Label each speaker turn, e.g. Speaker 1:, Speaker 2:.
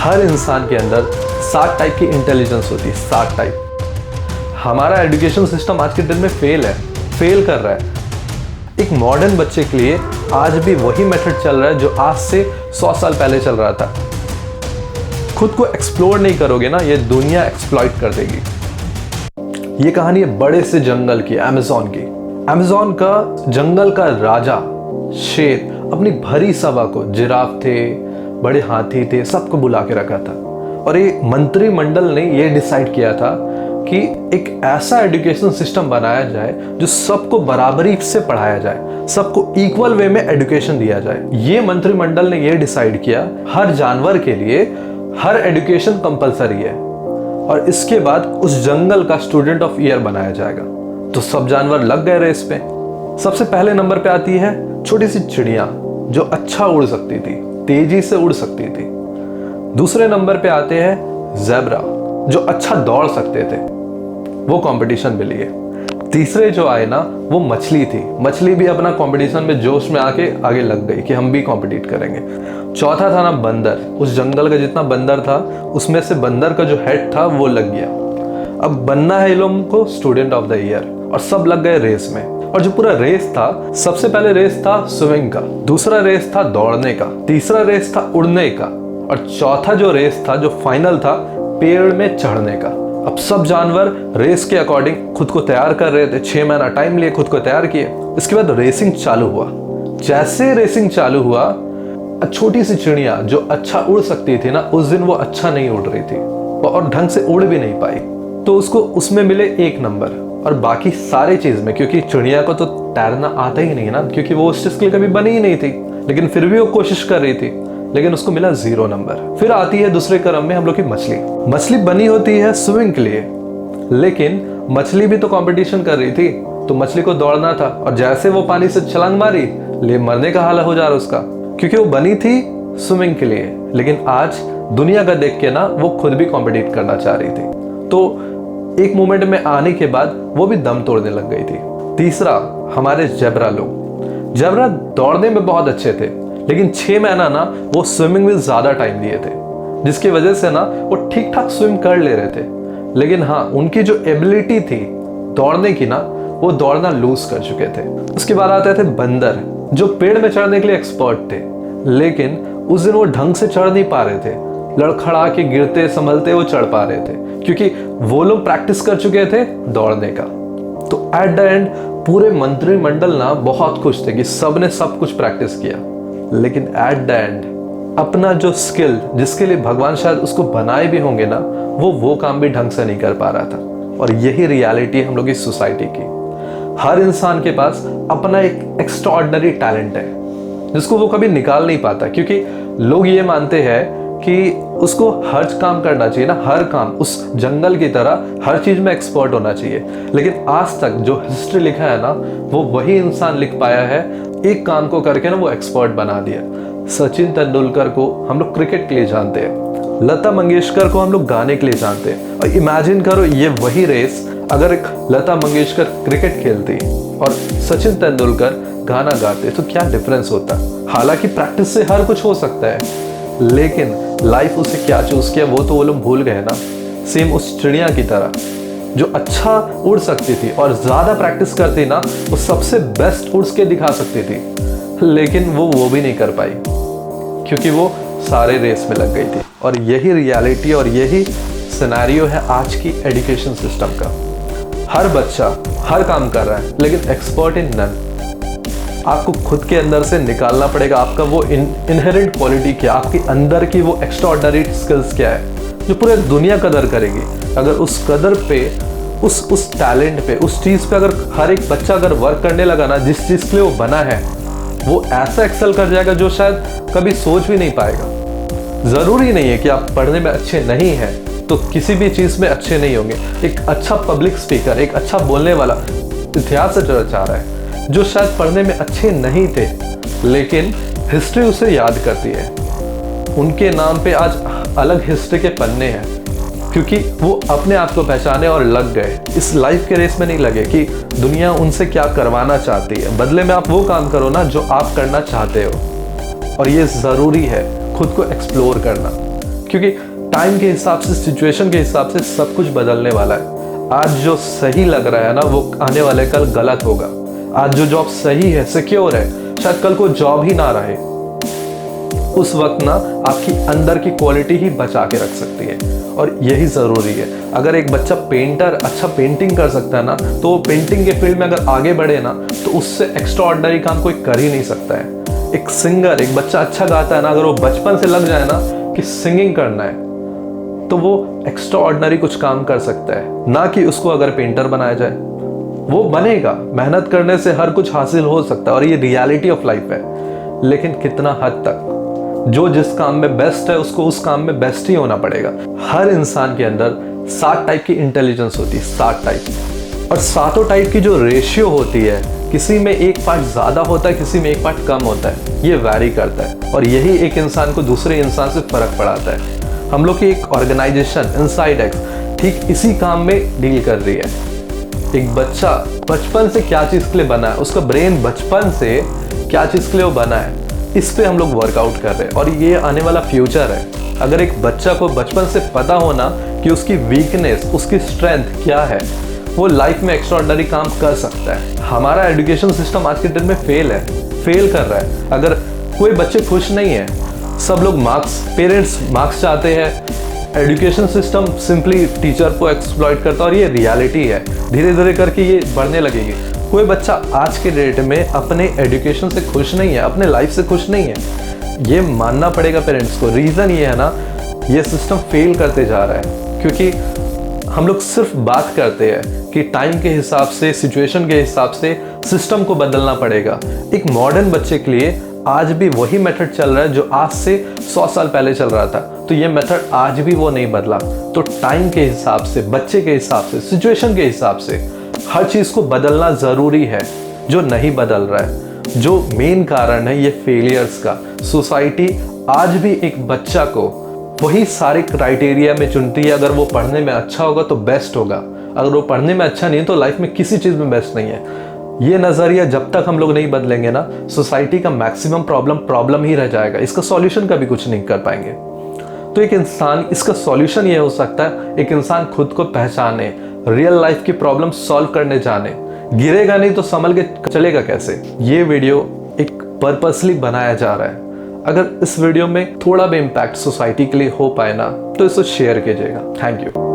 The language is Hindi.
Speaker 1: हर इंसान के अंदर 7 टाइप की इंटेलिजेंस होती है, 7 टाइप। हमारा एजुकेशन सिस्टम आज के दिन में फेल कर रहा है। एक मॉडर्न बच्चे के लिए आज भी वही मेथड चल रहा है जो आज से 100 साल पहले चल रहा था। खुद को एक्सप्लोर नहीं करोगे ना, ये दुनिया एक्सप्लॉइट कर देगी। ये कहानी है बड़े से जंगल की, अमेज़न की। अमेज़न का जंगल का राजा शेर अपनी भरी सभा को, जिराफ थे, बड़े हाथी थे, सबको बुला के रखा था। और ये मंत्रिमंडल ने ये डिसाइड किया था कि एक ऐसा एजुकेशन सिस्टम बनाया जाए जो सबको बराबरी से पढ़ाया जाए, सबको इक्वल वे में एजुकेशन दिया जाए। ये मंत्रिमंडल ने ये डिसाइड किया हर जानवर के लिए हर एजुकेशन कंपलसरी है, और इसके बाद उस जंगल का स्टूडेंट ऑफ ईयर बनाया जाएगा। तो सब जानवर लग गए रेस पे। सबसे पहले नंबर पे आती है छोटी सी चिड़िया जो अच्छा उड़ सकती थी, तेजी से उड़ सकती थी। दूसरे नंबर पे आते हैं ज़ेब्रा जो अच्छा दौड़ सकते थे, वो कंपटीशन में लिए। तीसरे जो आए ना वो मछली थी। मछली भी अपना कंपटीशन में जोश में आके आगे लग गई कि हम भी कंपीट करेंगे। चौथा था ना बंदर। उस जंगल का जितना बंदर था उसमें से बंदर का जो हेड था वो लग गया। अब बनना है इन लोगों को स्टूडेंट ऑफ द ईयर, और सब लग गए रेस में। और जो पूरा रेस था, सबसे पहले रेस था स्विमिंग का, दूसरा रेस था दौड़ने का, तीसरा रेस था उड़ने का, और चौथा जो रेस था, जो फाइनल था, पेड़ में चढ़ने का। अब सब जानवर रेस के अकॉर्डिंग खुद को तैयार कर रहे थे। 6 महीना टाइम लिए, खुद को तैयार किए। इसके बाद रेसिंग चालू हुआ। जैसे रेसिंग चालू हुआ, छोटी सी चिड़िया जो अच्छा उड़ सकती थी ना, उस दिन वो अच्छा नहीं उड़ रही थी और ढंग से उड़ भी नहीं पाई। तो उसको उसमें मिले 1 नंबर, और बाकी सारे चीज में, क्योंकि चिड़िया को तो तैरना आता ही नहीं ना, क्योंकि वो उस चीज के लिए कभी बनी ही नहीं थी, लेकिन फिर भी वो कोशिश कर रही थी, लेकिन उसको मिला 0 नंबर। फिर आती है दूसरे क्रम में हम लोग की मछली। मछली बनी होती है स्विमिंग के लिए, लेकिन मछली भी तो कंपटीशन कर रही थी, तो मछली को दौड़ना था, और जैसे वो पानी से छलांग मारी, ले मरने का हाल हो जा रहा उसका, क्योंकि वो बनी थी स्विमिंग के लिए। लेकिन आज दुनिया का देख के ना वो खुद भी कॉम्पिटिट करना चाह रही थी। तो एक मोमेंट में आने के बाद वो भी दम तोड़ने लग गई थी। तीसरा हमारे ज़ेब्रा लोग। ज़ेब्रा दौड़ने में बहुत अच्छे थे, लेकिन 6 महीना ना वो स्विमिंग में ज्यादा टाइम दिए थे, जिसकी वजह से ना वो ठीक ठाक स्विम कर ले रहे थे। लेकिन हाँ, उनकी जो एबिलिटी थी दौड़ने की ना, वो दौड़ना लूज कर चुके थे। उसके बाद आते थे बंदर जो पेड़ में चढ़ने के लिए एक्सपर्ट थे, लेकिन उस दिन वो ढंग से चढ़ नहीं पा रहे थे। लड़खड़ा के गिरते संभलते वो चढ़ पा रहे थे, क्योंकि वो लोग प्रैक्टिस कर चुके थे दौड़ने का। तो एट द एंड पूरे मंत्रिमंडल ना बहुत खुश थे कि सब ने सब कुछ प्रैक्टिस किया, लेकिन एट द एंड अपना जो स्किल, जिसके लिए भगवान शायद उसको बनाए भी होंगे ना, वो काम भी ढंग से नहीं कर पा रहा था। और यही रियलिटी है हम लोग की सोसाइटी की। हर इंसान के पास अपना एक एक्स्ट्राऑर्डिनरी टैलेंट है जिसको वो कभी निकाल नहीं पाता, क्योंकि लोग ये मानते हैं कि उसको हर काम करना चाहिए ना, हर काम उस जंगल की तरह हर चीज में एक्सपर्ट होना चाहिए। लेकिन आज तक जो हिस्ट्री लिखा है ना, वो वही इंसान लिख पाया है, एक काम को करके ना वो एक्सपर्ट बना दिया। सचिन तेंदुलकर को हम लोग क्रिकेट के लिए जानते हैं, लता मंगेशकर को हम लोग गाने के लिए जानते हैं। और इमेजिन करो ये वही रेस अगर एक लता मंगेशकर क्रिकेट खेलती और सचिन तेंदुलकर गाना गाते, तो क्या डिफरेंस होता। हालांकि प्रैक्टिस से हर कुछ हो सकता है, लेकिन लाइफ उसे क्या चूज किया वो तो वो लोग भूल गए ना। सेम उस चिड़िया की तरह जो अच्छा उड़ सकती थी और ज्यादा प्रैक्टिस करती ना, वो सबसे बेस्ट उड़ के दिखा सकती थी, लेकिन वो भी नहीं कर पाई, क्योंकि वो सारे रेस में लग गई थी। और यही रियलिटी और यही सिनेरियो है आज की एजुकेशन सिस्टम का। हर बच्चा हर काम कर रहा है, लेकिन एक्सपर्ट इन नन। आपको खुद के अंदर से निकालना पड़ेगा आपका वो इनहेरेंट क्वालिटी क्या, आपके अंदर की वो एक्स्ट्राऑर्डिनरी स्किल्स क्या है, जो पूरे दुनिया कदर करेगी। अगर उस कदर पे, उस टैलेंट पे, उस चीज़ पे अगर हर एक बच्चा अगर वर्क करने लगा ना, जिस चीज़ के लिए वो बना है, वो ऐसा एक्सेल कर जाएगा जो शायद कभी सोच भी नहीं पाएगा। ज़रूरी नहीं है कि आप पढ़ने में अच्छे नहीं हैं तो किसी भी चीज़ में अच्छे नहीं होंगे। एक अच्छा पब्लिक स्पीकर, एक अच्छा बोलने वाला इतिहास से चाह रहा है, जो शायद पढ़ने में अच्छे नहीं थे, लेकिन हिस्ट्री उसे याद करती है। उनके नाम पे आज अलग हिस्ट्री के पन्ने हैं, क्योंकि वो अपने आप को पहचाने और लग गए। इस लाइफ के रेस में नहीं लगे कि दुनिया उनसे क्या करवाना चाहती है, बदले में आप वो काम करो ना जो आप करना चाहते हो। और ये ज़रूरी है खुद को एक्सप्लोर करना, क्योंकि टाइम के हिसाब से, सिचुएशन के हिसाब से सब कुछ बदलने वाला है। आज जो सही लग रहा है ना, वो आने वाले कल गलत होगा। आज जो जॉब सही है, सिक्योर है, शायद कल को जॉब ही ना रहे। उस वक्त ना आपकी अंदर की क्वालिटी ही बचा के रख सकती है, और यही ज़रूरी है। अगर एक बच्चा पेंटर अच्छा पेंटिंग कर सकता है ना, तो वो पेंटिंग के फील्ड में अगर आगे बढ़े ना, तो उससे एक्स्ट्रा ऑर्डिनरी काम कोई कर ही नहीं सकता है। एक सिंगर, एक बच्चा अच्छा गाता है ना, अगर वो बचपन से लग जाए ना कि सिंगिंग करना है, तो वो एक्स्ट्रा ऑर्डिनरी कुछ काम कर सकता है। ना कि उसको अगर पेंटर बनाया जाए, वो बनेगा। मेहनत करने से हर कुछ हासिल हो सकता है, और ये रियलिटी ऑफ लाइफ है। लेकिन कितना हद तक, जो जिस काम में बेस्ट है उसको उस काम में बेस्ट ही होना पड़ेगा। हर इंसान के अंदर 7 टाइप की इंटेलिजेंस होती है, 7 टाइप। और 7 टाइप की जो रेशियो होती है, किसी में एक पार्ट ज़्यादा होता है, किसी में एक पार्ट कम होता है। ये वैरी करता है, और यही एक इंसान को दूसरे इंसान से फ़र्क पड़ाता है। हम लोग की एक ऑर्गेनाइजेशन इनसाइड एक्स ठीक इसी काम में डील कर रही है। एक बच्चा बचपन से क्या चीज़ के लिए बना है, उसका ब्रेन बचपन से क्या चीज़ के लिए वो बना है, इस पे हम लोग वर्कआउट कर रहे हैं, और ये आने वाला फ्यूचर है। अगर एक बच्चा को बचपन से पता होना कि उसकी वीकनेस, उसकी स्ट्रेंथ क्या है, वो लाइफ में एक्स्ट्राऑर्डिनरी काम कर सकता है। हमारा एजुकेशन सिस्टम आज के दिन में फेल कर रहा है। अगर कोई बच्चे खुश नहीं है, सब लोग मार्क्स, पेरेंट्स मार्क्स चाहते हैं, एजुकेशन सिस्टम सिंपली टीचर को एक्सप्लॉइट करता है, और ये रियलिटी है। धीरे धीरे करके ये बढ़ने लगेगी। कोई बच्चा आज के डेट में अपने एजुकेशन से खुश नहीं है, अपने लाइफ से खुश नहीं है। ये मानना पड़ेगा पेरेंट्स को। रीज़न ये है ना, ये सिस्टम फेल करते जा रहा है, क्योंकि हम लोग सिर्फ बात करते हैं कि टाइम के हिसाब से, सिचुएशन के हिसाब से सिस्टम को बदलना पड़ेगा। एक मॉडर्न बच्चे के लिए आज भी वही मेथड चल रहा है जो आज से 100 साल पहले चल रहा था, तो ये मेथड आज भी वो नहीं बदला। तो टाइम के हिसाब से, बच्चे के हिसाब से, सिचुएशन के हिसाब से हर चीज़ को बदलना ज़रूरी है। जो नहीं बदल रहा है, जो मेन कारण है ये फेलियर्स का, सोसाइटी आज भी एक बच्चा को वही सारे क्राइटेरिया में चुनती है। अगर वो पढ़ने में अच्छा होगा तो बेस्ट होगा, अगर वो पढ़ने में अच्छा नहीं है तो लाइफ में किसी चीज़ में बेस्ट नहीं है। ये नज़रिया जब तक हम लोग नहीं बदलेंगे ना, सोसाइटी का मैक्सिमम प्रॉब्लम ही रह जाएगा। इसका सॉल्यूशन कभी कुछ नहीं कर पाएंगे। तो एक इंसान, इसका सॉल्यूशन ये हो सकता है, एक इंसान खुद को पहचाने, रियल लाइफ की प्रॉब्लम सॉल्व करने जाने। गिरेगा नहीं तो संभल के चलेगा कैसे। ये वीडियो एक पर्पसली बनाया जा रहा है। अगर इस वीडियो में थोड़ा भी इम्पैक्ट सोसाइटी के लिए हो पाए ना, तो इसे शेयर कीजिएगा। Thank you.